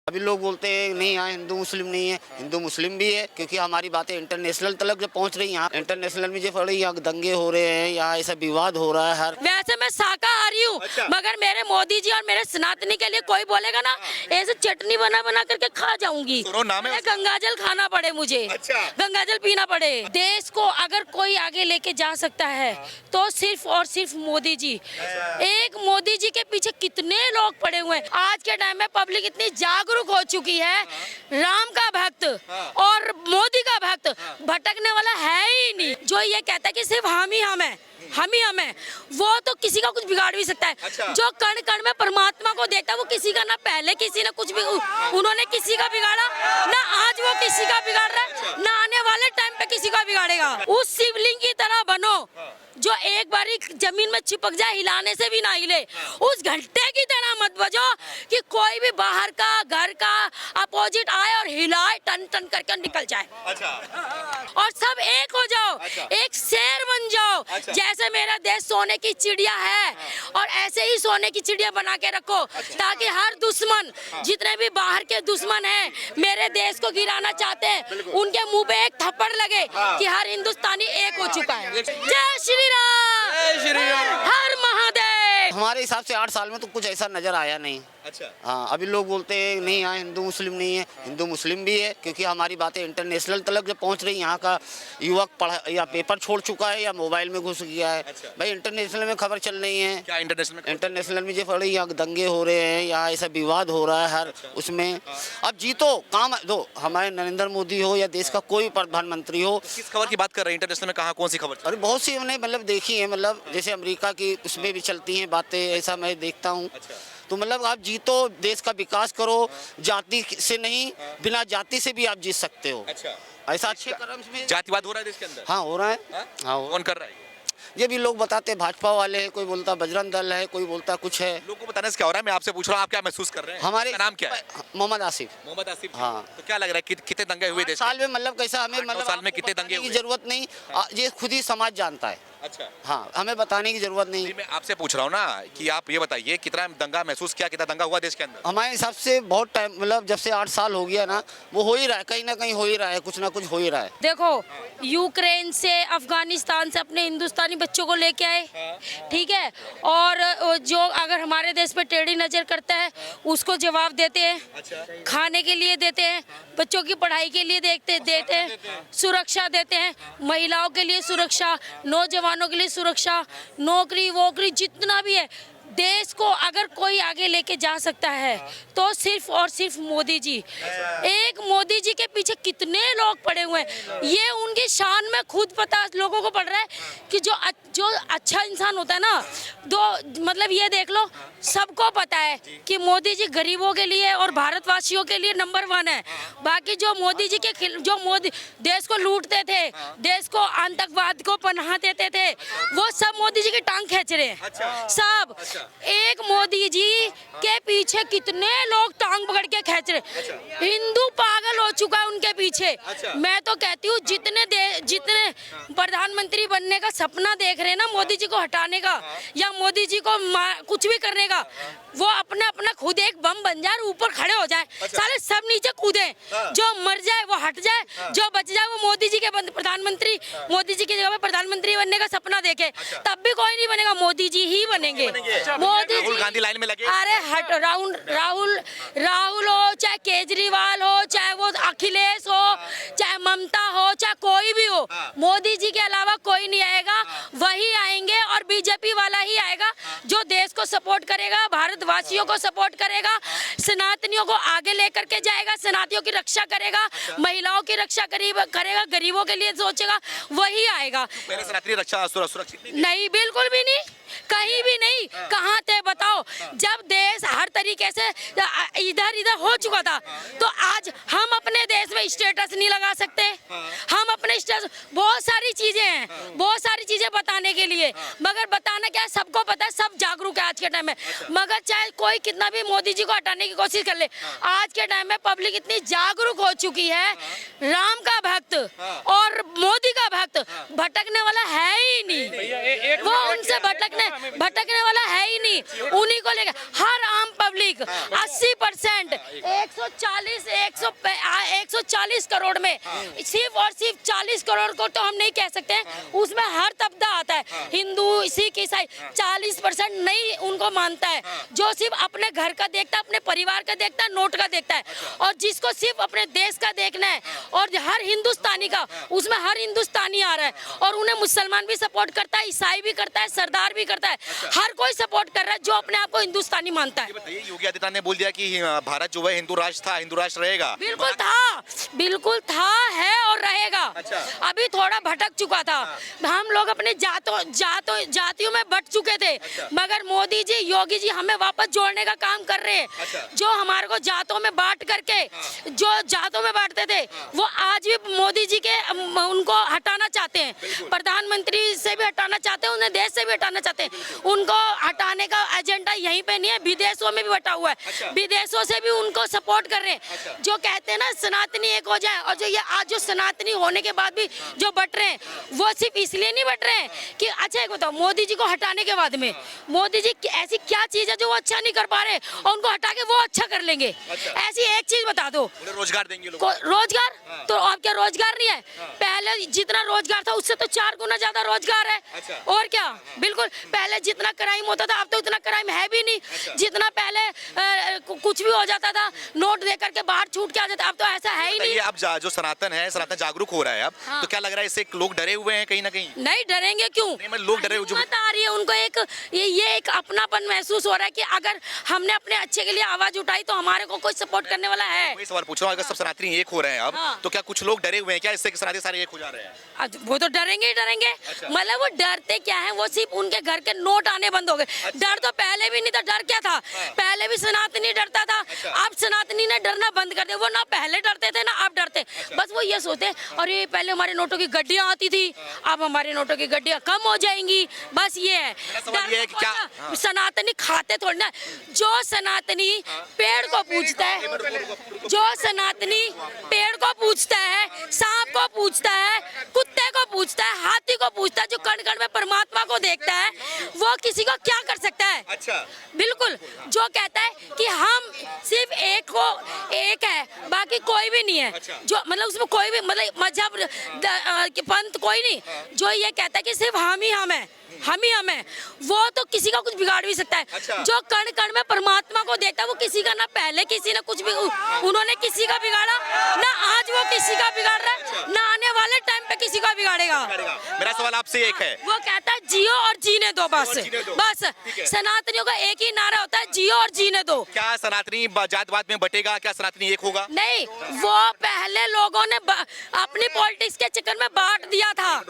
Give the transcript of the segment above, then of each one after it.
अभी लोग बोलते हैं नहीं यहाँ हिंदू मुस्लिम नहीं है, हिंदू मुस्लिम भी है, क्योंकि हमारी बातें इंटरनेशनल तक जब पहुंच रही हैं, यहाँ इंटरनेशनल में जो पड़ रही यहाँ दंगे हो रहे हैं, यहाँ ऐसा विवाद हो रहा है हर। वैसे मैं शाकाहारी हूँ, अच्छा। मगर मेरे मोदी जी और मेरे सनातनी के लिए कोई बोलेगा ना, ऐसे चटनी बना बना करके खा जाऊंगी। नाम है गंगाजल खाना पड़े मुझे। अच्छा। गंगाजल पीना पड़े। देश को अगर कोई आगे लेके जा सकता है तो सिर्फ और सिर्फ मोदी जी। एक मोदी जी के पीछे कितने लोग पड़े हुए हैं। आज के टाइम में पब्लिक इतनी जागरूक हो चुकी है, राम का भक्त और मोदी का भक्त भटकने वाला है ही नहीं। जो ये कहता है कि सिर्फ हम ही हम है, वो तो किसी का कुछ बिगाड़ भी सकता है। अच्छा। जो कण कण में परमात्मा को देखता है, वो किसी का ना पहले किसी ने कुछ भी उन्होंने किसी का बिगाड़ा ना, आज वो किसी का बिगाड़ रहा है ना, आने वाले टाइम पे किसी का बिगाड़ेगा। उस शिवलिंग की तरह बनो जो एक बारी जमीन में चिपक जाए, हिलाने से भी ना हिले। उस घंटे की तरह मत बजो कि कोई भी बाहर का घर का अपोजिट आए और हिलाए, टन टन करके निकल जाए। अच्छा। और सब एक हो जाओ। अच्छा। एक शेर बन जाओ। अच्छा। जैसे मेरा देश सोने की चिड़िया है, और ऐसे ही सोने की चिड़िया बना के रखो, ताकि हर दुश्मन, जितने भी बाहर के दुश्मन हैं, मेरे देश को गिराना चाहते हैं, उनके मुंह पे एक थप्पड़ लगे कि हर हिंदुस्तानी एक हो चुका है। जय श्री राम, जय श्री राम, हर महादेव। हमारे हिसाब से 8 साल में तो कुछ ऐसा नजर आया नहीं। अच्छा। हाँ, अभी लोग बोलते हैं नहीं यहाँ हिंदू मुस्लिम नहीं है, हिंदू मुस्लिम भी है, क्योंकि हमारी बातें इंटरनेशनल तक जब पहुंच रही, यहाँ का युवक पढ़ या पेपर छोड़ चुका है या मोबाइल में घुस गया है। अच्छा। भाई इंटरनेशनल में खबर चल रही है, क्या इंटरनेशनल में जो पड़ रही यहाँ दंगे हो रहे हैं, यहाँ ऐसा विवाद हो रहा है हर उसमें। अब जीतो काम दो, हमारे नरेंद्र मोदी हो या देश का कोई प्रधानमंत्री हो। किस खबर की बात कर रहे हैं? इंटरनेशनल में कहाँ, कौन सी खबर? अरे बहुत सी हमने मतलब देखी है, मतलब जैसे अमेरिका की उसमें भी चलती हैं बातें, ऐसा मैं देखता हूँ। अच्छा। तो मतलब आप जीतो, देश का विकास करो, जाति से नहीं, बिना जाति से भी आप जीत सकते हो। अच्छा। ऐसा अच्छे कर्म में जातिवाद हो रहा है देश के अंदर? हाँ हो रहा है। हाँ? हाँ हो। कौन कर रहा है? ये भी लोग बताते भाजपा वाले हैं, कोई बोलता बजरंग दल है, कोई बोलता कुछ है। लोगों को बताने से क्या हो रहा है? मैं आपसे पूछ रहा हूँ, आप क्या महसूस कर रहे हैं? हमारे आपका नाम क्या है? मोहम्मद आसिफ। मोहम्मद आसिफ। हाँ। तो क्या लग रहा है कितने दंगे हुए देश साल में मतलब कैसा हमें 8-9 मतलब साल में आपको कितने दंगे बताने की हुए? जरूरत नहीं, ये खुद ही समाज जानता है। अच्छा। हाँ, हमें बताने की जरूरत नहीं। मैं आपसे पूछ रहा हूँ ना कि आप ये बताइए कितना दंगा महसूस किया, कितना दंगा हुआ देश के अंदर? हमारे हिसाब से बहुत टाइम, मतलब जब से 8 साल हो गया ना, वो हो ही रहा है, कहीं ना कहीं हो ही रहा है, कुछ ना कुछ हो ही रहा है। देखो, यूक्रेन से, अफगानिस्तान से अपने हिंदुस्तानी बच्चों को लेके आए, ठीक है, और जो अगर हमारे देश पे टेढ़ी नजर करता है उसको जवाब देते हैं। अच्छा। खाने के लिए देते हैं, बच्चों की पढ़ाई के लिए देते हैं, सुरक्षा देते हैं, महिलाओं के लिए सुरक्षा, नौजवानों के लिए सुरक्षा, नौकरी वोकरी जितना भी है। देश को अगर कोई आगे लेके जा सकता है तो सिर्फ और सिर्फ मोदी जी। एक मोदी जी के पीछे कितने लोग पड़े हुए हैं, ये उनकी शान में खुद पता लोगों को पड़ रहा है कि जो अच्छा इंसान होता है ना, मतलब ये देख लो, सबको पता है कि मोदी जी गरीबों के लिए और भारतवासियों के लिए नंबर 1 है। बाकी जो मोदी जी के जो मोदी देश को लूटते थे, देश को आतंकवाद को पनाह देते थे, वो सब मोदी जी की टांग खींच रहे हैं। सब एक मोदी जी के पीछे कितने लोग टांग पकड़ के खींच रहे। हिंदू पागल हो चुका है उनके पीछे। मैं तो कहती हूँ जितने प्रधानमंत्री बनने का सपना देख रहे हैं ना, मोदी जी को हटाने का या मोदी जी को कुछ भी करने का, वो अपना खुद एक बम बन जाए, ऊपर खड़े हो जाए, साले सब नीचे कूदे, जो मर जाए वो हट जाए, जो बच जाए वो मोदी जी के प्रधानमंत्री, मोदी जी की जगह पे प्रधानमंत्री बनने का सपना देखे। तब भी कोई नहीं बनेगा, मोदी जी ही बनेंगे। मोदी राहुल गांधी लाइन में लगे। अरे हट, राहुल हो, चाहे केजरीवाल हो, चाहे वो अखिलेश हो, चाहे ममता हो, चाहे कोई भी हो, मोदी जी के अलावा कोई नहीं आएगा। वही आएंगे और बीजेपी वाला ही आएगा जो देश को सपोर्ट करेगा, भारतवासियों को सपोर्ट करेगा, सनातनियों को आगे लेकर के जाएगा, सनातनियों की रक्षा करेगा, महिलाओं की रक्षा करेगा, गरीबों के लिए सोचेगा, वही आएगा। पहले सनातनी रक्षा सुरक्षित नहीं, बिल्कुल भी नहीं, कहीं भी नहीं। कहाँ थे बताओ? जब देश हर तरीके से इधर हो चुका था, तो आज हम अपने देश में स्टेटस नहीं लगा सकते। हम अपने स्टेटस, बहुत सारी चीजें हैं, बहुत सारी चीजें बताने के लिए, मगर बताना क्या है, सबको पता है, सब जागरूक है आज के टाइम में। मगर चाहे कोई कितना भी मोदी जी को हटाने की कोशिश कर ले, आज के टाइम में पब्लिक इतनी जागरूक हो चुकी है, राम का भक्त और मोदी का भक्त भटकने वाला है ही नहीं। वो उनसे भटकने वाला है ही नहीं। उन्हीं को लेकर हर आम पब्लिक 80% 1% 140 करोड़ में सिर्फ और सिर्फ 40 करोड़ को तो हम नहीं कह सकते हैं, उसमें हर तबका आता है, हिंदू सिख ईसाई। 40% नहीं उनको मानता है, जो सिर्फ अपने घर का देखता है, अपने परिवार का देखता है, नोट का देखता है, और जिसको सिर्फ अपने देश का देखना है और हर हिंदुस्तानी का, उसमें हर हिंदुस्तानी आ रहा है और उन्हें मुसलमान भी सपोर्ट करता है, ईसाई भी करता है, सरदार भी करता है, हर कोई सपोर्ट कर रहा है जो अपने आप को हिंदुस्तानी मानता है। योगी आदित्यनाथ ने बोल दिया कि भारत जो है हिंदू राष्ट्र था, हिंदू राष्ट्र रहेगा। बिल्कुल था, है और रहेगा। अभी थोड़ा भटक चुका था, हम लोग अपने जातियों में बट चुके थे, मगर मोदी जी, योगी जी हमें वापस जोड़ने का काम कर रहे हैं। जो हमारे को जातों में बांट करके, जो जातों में बांटते थे, वो आज भी मोदी जी के उनको हटाना चाहते हैं, प्रधानमंत्री से भी हटाना चाहते हैं, उन्हें देश से भी हटाना चाहते हैं। उनको हटाने का एजेंडा यहीं पे नहीं है, विदेशों में भी बटा हुआ है, विदेशों से भी उनको सपोर्ट कर रहे हैं। जो कहते हैं ना सनातनी एक हो जाए, और जो ये आज जो सनातनी होने के बाद भी जो बट रहे हैं, वो सिर्फ इसलिए नहीं बट रहे हैं कि अच्छा एक बताओ, मोदी जी को हटाने के बाद में मोदी जी ऐसी क्या चीज है जो वो अच्छा नहीं कर पा रहे और उनको हटा के वो अच्छा कर लेंगे? ऐसी एक चीज बता दो। रोजगार देंगे लोग। रोजगार तो अब क्या रोजगार नहीं है? पहले जितना रोजगार था उससे तो 4 गुना ज्यादा रोजगार है। और क्या, बिल्कुल। पहले जितना क्राइम होता था, अब तो इतना क्राइम है भी नहीं। जितना पहले कुछ भी हो जाता था, नोट दे करके बाहर छूट के आ जाता, अब तो ऐसा है ही नहीं। अब जो सनातन है, सनातन जागरूक हो रहा है अब, तो क्या लग रहा है इससे लोग डरे हुए हैं कहीं ना कहीं? नहीं डरेंगे क्यों? लोग डरे हुए आ रही है उनको एक ये एक अपनापन महसूस हो रहा है कि अगर हमने अपने अच्छे के लिए आवाज उठाई तो हमारे को कोई सपोर्ट करने वाला है। वही सवाल पूछ रहा हूँ, अगर सब सनातनी एक हो रहे हैं अब, तो क्या कुछ लोग डरे हुए हैं क्या इससे कि सनातनी सारे एक हो जा रहे हैं? वो तो डरेंगे ही डरेंगे। मतलब वो डरते क्या है, वो सिर्फ उनके घर के नोट आने बंद हो गए। डर तो पहले भी नहीं था। डर क्या था? पहले भी सनातनी डरता था, अब सनातनी ने डरना बंद कर दिया। वो ना पहले डरते थे ना अब डरते। बस वो ये सोचते और ये पहले हमारे नोटों की गड्डियां आती थी, अब हमारे नोटों की गड्डियां कम हो जाएंगी। बस ये है। क्या सनातनी खाते थोड़ी ना। जो सनातनी पेड़ को पूजता है, जो सनातनी पेड़ को पूजता है, सांप को पूजता है, कुत्ते को पूजता है, हाथी को पूजता है, जो कण कण में परमात्मा को देखता है, वो किसी को क्या कर सकता है? बिल्कुल। जो कहता है कि हम सिर्फ एक है, बाकी कोई भी नहीं है, जो मतलब उसमें कोई भी मतलब मजहब पंथ कोई नहीं, जो ये कहता है कि सिर्फ हम ही हम है, वो तो किसी का कुछ बिगाड़ भी सकता है। जो कण कण में परमात्मा को देखता है, वो किसी का ना पहले किसी ने कुछ भी उन्होंने किसी का बिगाड़ा ना, आज वो किसी का बिगाड़ रहा है, ना आने वाले टाइम पे किसी का बिगाड़ेगा। मेरा सवाल आपसे एक है, वो कहता है जियो और जीने दो, बस। सनातनियों का एक ही नारा होता है, जियो और जीने दो। क्या सनातनी जातवाद में बटेगा? क्या सनातनी एक होगा? नहीं, वो पहले लोगों ने अपनी पॉलिटिक्स के चक्कर में बांट दिया था,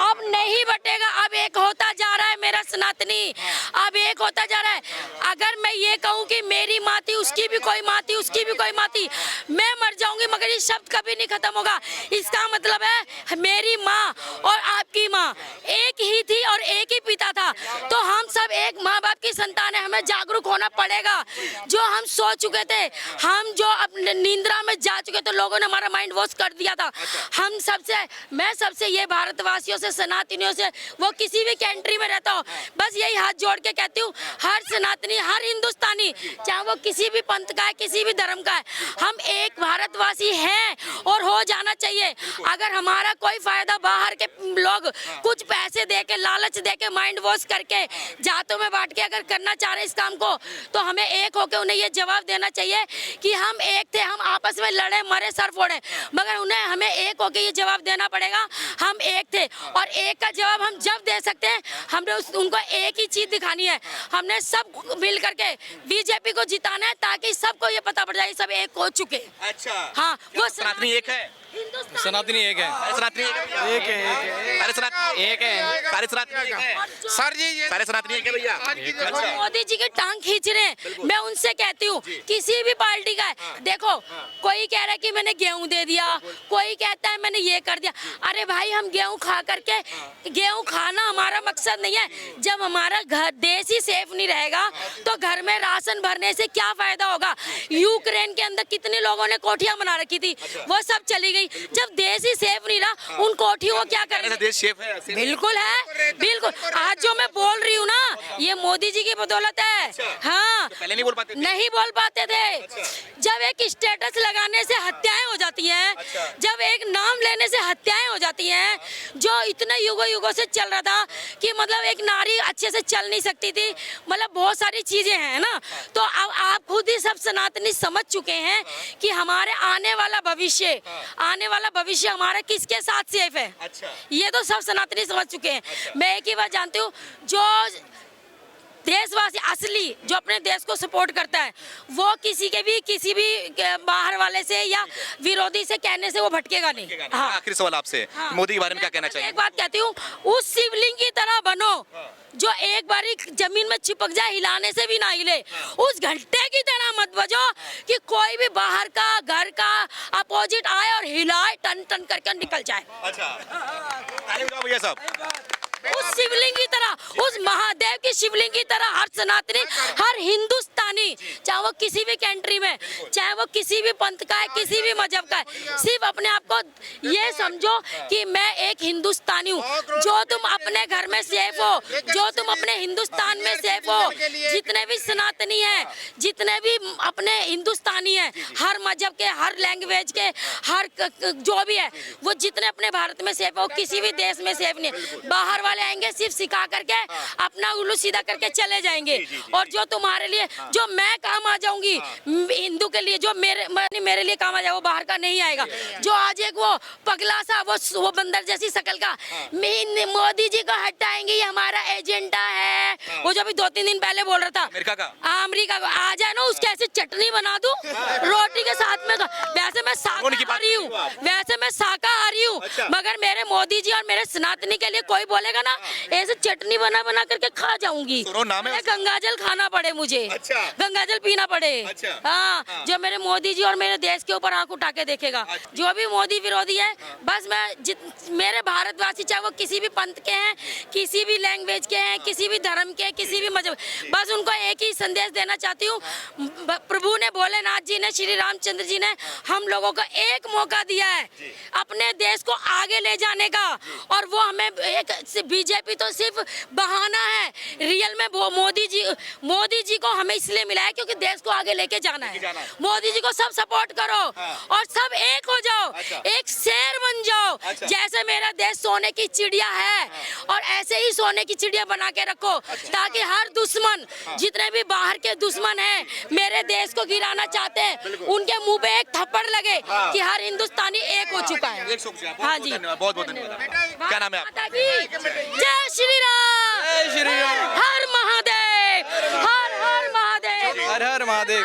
अब नहीं बटेगा। अब एक होता जा रहा है मेरा सनातनी, अब एक होता जा रहा है। अगर मैं ये कहूँ कि मेरी माँ थी, उसकी भी कोई माँ थी, उसकी भी कोई माँ थी, मैं मर जाऊंगी मगर ये शब्द कभी नहीं खत्म होगा। इसका मतलब है मेरी माँ और आपकी माँ एक ही थी और एक ही पिता था, तो हम सब एक माँ बाप की संतान है। हमें जागरूक होना पड़ेगा। जो हम सो चुके थे, हम जो अपने निंद्रा में जा चुके थे, लोगों ने हमारा माइंड वॉश कर दिया था। मैं सबसे ये भारतवासियों से, सनातनियों से, वो किसी भी कंट्री में रहता हो, बस यही हाथ जोड़ के कहती हूँ, हर सनातनी, हर हिंदुस्तानी, चाहे वो किसी भी पंथ का है, किसी भी धर्म का है, हम एक भारतवासी हैं और हो जाना चाहिए। अगर हमारा कोई फायदा बाहर के लोग कुछ पैसे देके, लालच देके, माइंड वॉश करके, जातों में बांट के अगर करना चाह रहे इस काम को, तो हमें एक होकर उन्हें ये जवाब देना चाहिए कि हम एक थे, हम आपस में लड़े, मरे, सर फोड़े, मगर उन्हें हमें एक होकर ये जवाब देना पड़ेगा, हम एक थे। और एक का जवाब हम जब दे सकते हैं, हमने उनको एक ही चीज दिखानी है, हमने सब मिल करके बीजेपी को जिताना है, ताकि सबको ये पता पड़ जाए सब एक हो चुके। अच्छा, हाँ, वो सनातनी एक है, सनातनी एक है, सनातनी एक है, सारे सनातनी एक है, सारे सनातनी एक है, सर जी, सारे सनातनी एक है भैया। मोदी जी की टांग खींच रहे हैं। मैं उनसे कहती हूँ, किसी भी पार्टी का है, देखो, कोई कह रहा है कि मैंने गेहूं दे दिया, कोई कहता है मैंने ये कर दिया। अरे भाई, हम गेहूं खा करके, गेहूं खाना हमारा मकसद नहीं है। जब हमारा घर देश ही सेफ नहीं रहेगा तो घर में राशन भरने से क्या फायदा होगा? यूक्रेन के अंदर कितने लोगों ने कोठियां बना रखी थी, वो सब चली गई। नहीं। जब देश ही सेफ नहीं रहा, उन कोठियों को क्या ऐसा करेंगे? देश सेफ है safe है? बिल्कुल है, बिल्कुल। आज जो मैं बोल रही हूँ ना, ये मोदी जी की बदौलत है। हाँ, पहले नहीं बोल पाते थे? नहीं बोल पाते थे। जब एक स्टेटस लगाने से हत्याएं हो जाती हैं, जब एक नाम लेने से हत्याएं हो जाती हैं, जो इतने युगों युगों से चल रहा था कि मतलब एक नारी अच्छे से चल नहीं सकती थी, मतलब बहुत सारी चीजें हैं ना। तो अब आप खुद ही सब सनातनी समझ चुके हैं कि हमारे आने वाला भविष्य हमारा किसके साथ सेफ है। ये तो सब सनातनी समझ चुके हैं। मैं एक ही बात जानती हूँ, जो देशवासी असली जो अपने देश को सपोर्ट करता है, वो किसी भी बाहर वाले से या विरोधी से कहने से वो भटकेगा नहीं। हाँ। आखिरी सवाल आपसे, हाँ। मोदी के बारे में क्या कहना चाहिए? एक बात कहती हूँ, उस शिवलिंग की तरह बनो जो एक बारी जमीन में चिपक जाए, हिलाने से भी ना हिले। उस घंटे की तरह मत बजो कि कोई भी बाहर का, घर का अपोजिट आए और हिलाए, टन टन करके निकल जाए। भैया साहब, उस शिवलिंग की तरह, उस महादेव की शिवलिंग की तरह हर सनातनी, हर हिंदुस्तानी, चाहे वो किसी भी कंट्री में, चाहे वो किसी भी पंथ का है, किसी भी मजहब का है, सिर्फ अपने आप को ये समझो कि मैं एक हिंदुस्तानी हूँ। जो तुम अपने घर में सेफ हो, जो तुम अपने हिंदुस्तान में सेफ हो, जितने भी सनातनी हैं, जितने भी अपने हिंदुस्तानी हैं, हर मजहब के, हर लैंग्वेज के, हर जो भी है, वो जितने अपने भारत में सेफ हो, किसी भी देश में सेफ नहीं है। बाहर वाले आएंगे सिर्फ सिखा करके अपना उल्लू सीधा करके चले जाएंगे। और जो तुम्हारे लिए, जो मैं काम आ जाऊंगी हिंदू के लिए, जो मेरे लिए काम आ जाएगा, वो बाहर का नहीं आएगा। जो आज एक वो पगला सा वो बंदर जैसी शकल का मोदी जी को हटाएंगे, ये हमारा एजेंडा है, वो जो अभी 2-3 दिन पहले बोल रहा था अमेरिका का, आ जाए ना, उसके ऐसे चटनी बना दूं रोटी के साथ में। वैसे मैं शाकाहारी हूँ, मगर मेरे मोदी जी और मेरे सनातनी के लिए कोई बोलेगा ना, ऐसे चटनी बना बना करके खा जाऊंगी। गंगाजल खाना पड़े मुझे, गंगाजल पीना पड़े। हाँ, जो मेरे मोदी जी और मेरे देश के ऊपर आंख उठा के देखेगा, जो भी मोदी विरोधी है, बस मेरे भारतवासी, चाहे वो किसी भी पंथ के हैं, किसी भी लैंग्वेज के हैं, किसी भी धर्म के, किसी भी मजहब, बस उनको एक ही संदेश देना चाहती हूँ। प्रभु ने, भोलेनाथ जी ने, श्री रामचंद्र जी ने हम लोगों को एक मौका दिया है अपने देश को आगे ले जाने का, और वो हमें एक बीजेपी तो सिर्फ बहाना है। रियल में मोदी जी को हमें इसलिए मिला है क्योंकि देश को आगे लेके जाना है। मोदी जी को सब सपोर्ट करो और सब एक हो जाओ, एक शेर बन जाओ। जैसे मेरा देश सोने की चिड़िया है, और ऐसे ही सोने की चिड़िया बना के रखो, ताकि हर दुश्मन, जितने भी बाहर के दुश्मन हैं, मेरे देश को गिराना चाहते हैं, उनके मुंह पे एक थप्पड़ लगे कि हर हिंदुस्तानी एक हो चुका है। हाँ जी, बहुत बहुत धन्यवाद। क्या नाम है आपका? जय श्री राम, हर महादेव, हर हर महादेव, हर हर महादेव।